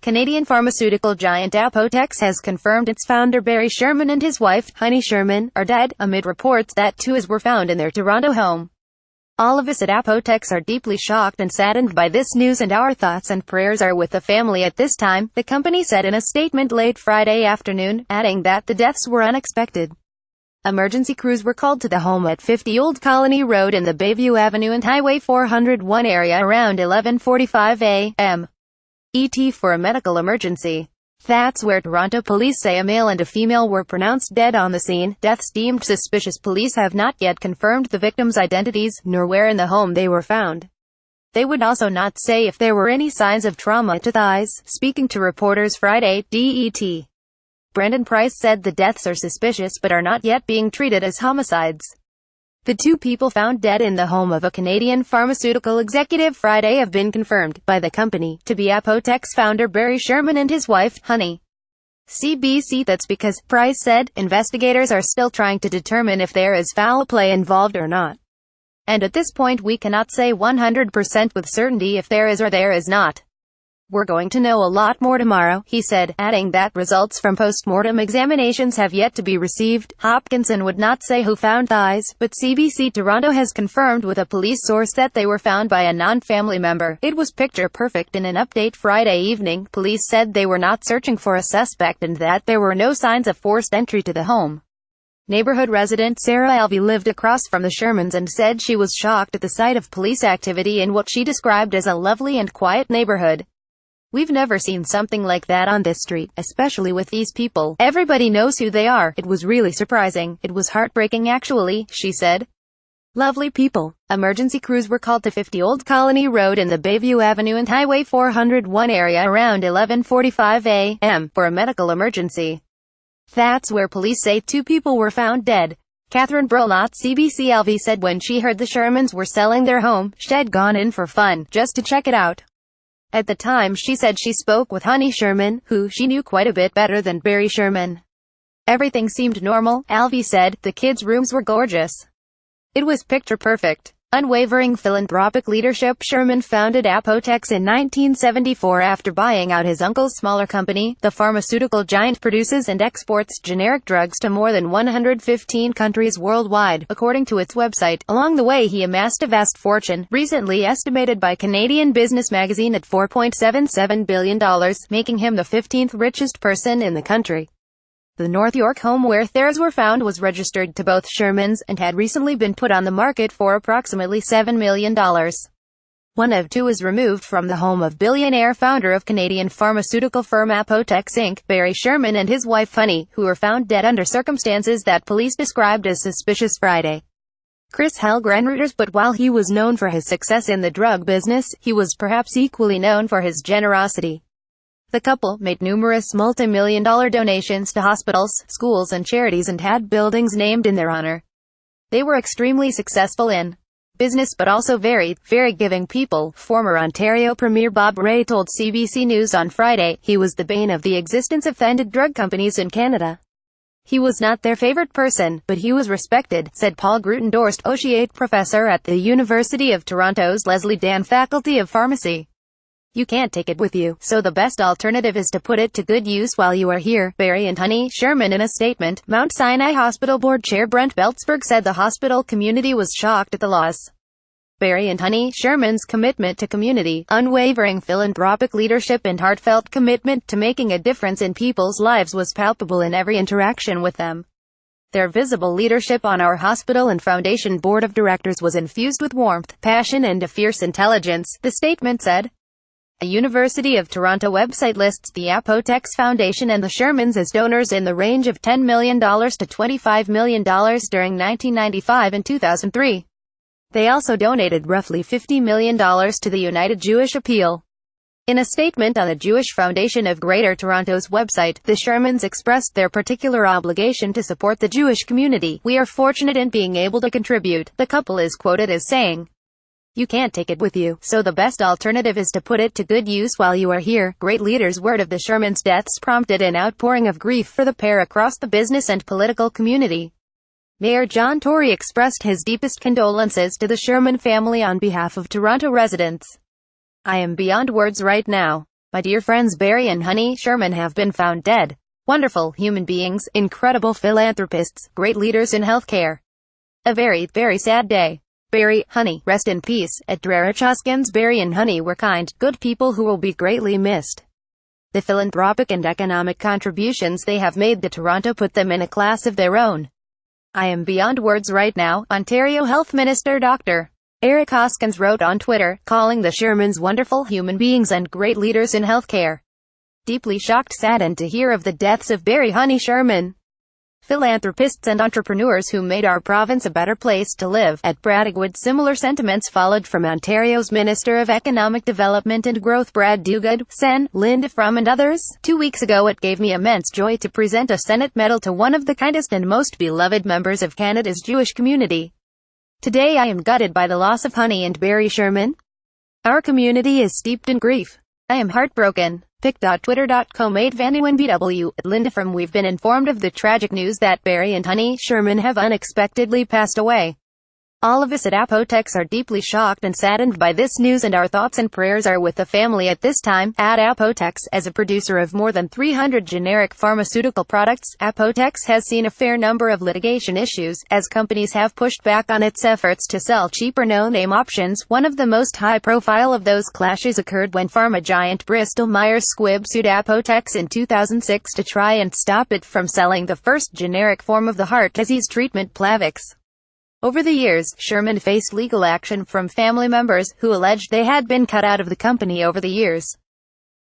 Canadian pharmaceutical giant Apotex has confirmed its founder Barry Sherman and his wife, Honey Sherman, are dead, amid reports that two were found in their Toronto home. All of us at Apotex are deeply shocked and saddened by this news, and our thoughts and prayers are with the family at this time, the company said in a statement late Friday afternoon, adding that the deaths were unexpected. Emergency crews were called to the home at 50 Old Colony Road in the Bayview Avenue and Highway 401 area around 11:45 a.m. ET for a medical emergency. That's where Toronto police say a male and a female were pronounced dead on the scene. Deaths deemed suspicious. Police have not yet confirmed the victims' identities, nor where in the home they were found. They would also not say if there were any signs of trauma to thighs. Speaking to reporters Friday, Det. Brendan Price said the deaths are suspicious but are not yet being treated as homicides. The two people found dead in the home of a Canadian pharmaceutical executive Friday have been confirmed by the company to be Apotex founder Barry Sherman and his wife, Honey. CBC. That's because, Price said, investigators are still trying to determine if there is foul play involved or not. And at this point we cannot say 100% with certainty if there is or there is not. We're going to know a lot more tomorrow, he said, adding that results from post-mortem examinations have yet to be received. Hopkinson would not say who found thighs, but CBC Toronto has confirmed with a police source that they were found by a non-family member. It was picture perfect. In an update Friday evening, police said they were not searching for a suspect and that there were no signs of forced entry to the home. Neighborhood resident Sarah Alvey lived across from the Shermans and said she was shocked at the sight of police activity in what she described as a lovely and quiet neighborhood. We've never seen something like that on this street, especially with these people. Everybody knows who they are. It was really surprising. It was heartbreaking actually, she said. Lovely people. Emergency crews were called to 50 Old Colony Road in the Bayview Avenue and Highway 401 area around 11:45 a.m. for a medical emergency. That's where police say two people were found dead. Catherine Brolot, CBC LV, said when she heard the Shermans were selling their home, she'd gone in for fun, just to check it out. At the time she said she spoke with Honey Sherman, who she knew quite a bit better than Barry Sherman. Everything seemed normal, Alvey said. The kids' rooms were gorgeous. It was picture perfect. Unwavering philanthropic leadership. Sherman founded Apotex in 1974 after buying out his uncle's smaller company. The pharmaceutical giant produces and exports generic drugs to more than 115 countries worldwide, according to its website. Along the way he amassed a vast fortune, recently estimated by Canadian Business Magazine at $4.77 billion, making him the 15th richest person in the country. The North York home where theirs were found was registered to both Shermans, and had recently been put on the market for approximately $7 million. One of two is removed from the home of billionaire founder of Canadian pharmaceutical firm Apotex Inc., Barry Sherman, and his wife Honey, who were found dead under circumstances that police described as suspicious Friday. Chris Hellgren Reuters. But while he was known for his success in the drug business, he was perhaps equally known for his generosity. The couple made numerous multi-million-dollar donations to hospitals, schools and charities and had buildings named in their honor. They were extremely successful in business but also very giving people, former Ontario Premier Bob Rae told CBC News on Friday. He was the bane of the existence of funded drug companies in Canada. He was not their favorite person, but he was respected, said Paul Grutendorst, associate professor at the University of Toronto's Leslie Dan Faculty of Pharmacy. You can't take it with you, so the best alternative is to put it to good use while you are here. Barry and Honey Sherman. In a statement, Mount Sinai Hospital Board Chair Brent Beltzberg said the hospital community was shocked at the loss. Barry and Honey Sherman's commitment to community, unwavering philanthropic leadership and heartfelt commitment to making a difference in people's lives was palpable in every interaction with them. Their visible leadership on our hospital and foundation board of directors was infused with warmth, passion and a fierce intelligence, the statement said. A University of Toronto website lists the Apotex Foundation and the Shermans as donors in the range of $10 million to $25 million during 1995 and 2003. They also donated roughly $50 million to the United Jewish Appeal. In a statement on the Jewish Foundation of Greater Toronto's website, the Shermans expressed their particular obligation to support the Jewish community. We are fortunate in being able to contribute, the couple is quoted as saying. You can't take it with you, so the best alternative is to put it to good use while you are here. Great leaders. Word of the Shermans' deaths prompted an outpouring of grief for the pair across the business and political community. Mayor John Tory expressed his deepest condolences to the Sherman family on behalf of Toronto residents. I am beyond words right now. My dear friends, Barry and Honey Sherman have been found dead. Wonderful human beings, incredible philanthropists, great leaders in healthcare. A very, very sad day. Barry, Honey, rest in peace. At Hoskins, Barry and Honey were kind, good people who will be greatly missed. The philanthropic and economic contributions they have made to Toronto put them in a class of their own. I am beyond words right now, Ontario Health Minister Dr. Eric Hoskins wrote on Twitter, calling the Shermans wonderful human beings and great leaders in healthcare. Deeply shocked, saddened to hear of the deaths of Barry Honey Sherman, philanthropists and entrepreneurs who made our province a better place to live. At Braddockwood, similar sentiments followed from Ontario's Minister of Economic Development and Growth Brad Dougad, Sen, Linda Frum and others. 2 weeks ago it gave me immense joy to present a Senate medal to one of the kindest and most beloved members of Canada's Jewish community. Today I am gutted by the loss of Honey and Barry Sherman. Our community is steeped in grief. I am heartbroken. Pic.twitter.com 8 VanUNBW. Linda Frum. We've been informed of the tragic news that Barry and Honey Sherman have unexpectedly passed away. All of us at Apotex are deeply shocked and saddened by this news, and our thoughts and prayers are with the family at this time. At Apotex, as a producer of more than 300 generic pharmaceutical products, Apotex has seen a fair number of litigation issues, as companies have pushed back on its efforts to sell cheaper no-name options. One of the most high-profile of those clashes occurred when pharma giant Bristol Myers Squibb sued Apotex in 2006 to try and stop it from selling the first generic form of the heart disease treatment, Plavix. Over the years, Sherman faced legal action from family members, who alleged they had been cut out of the company over the years.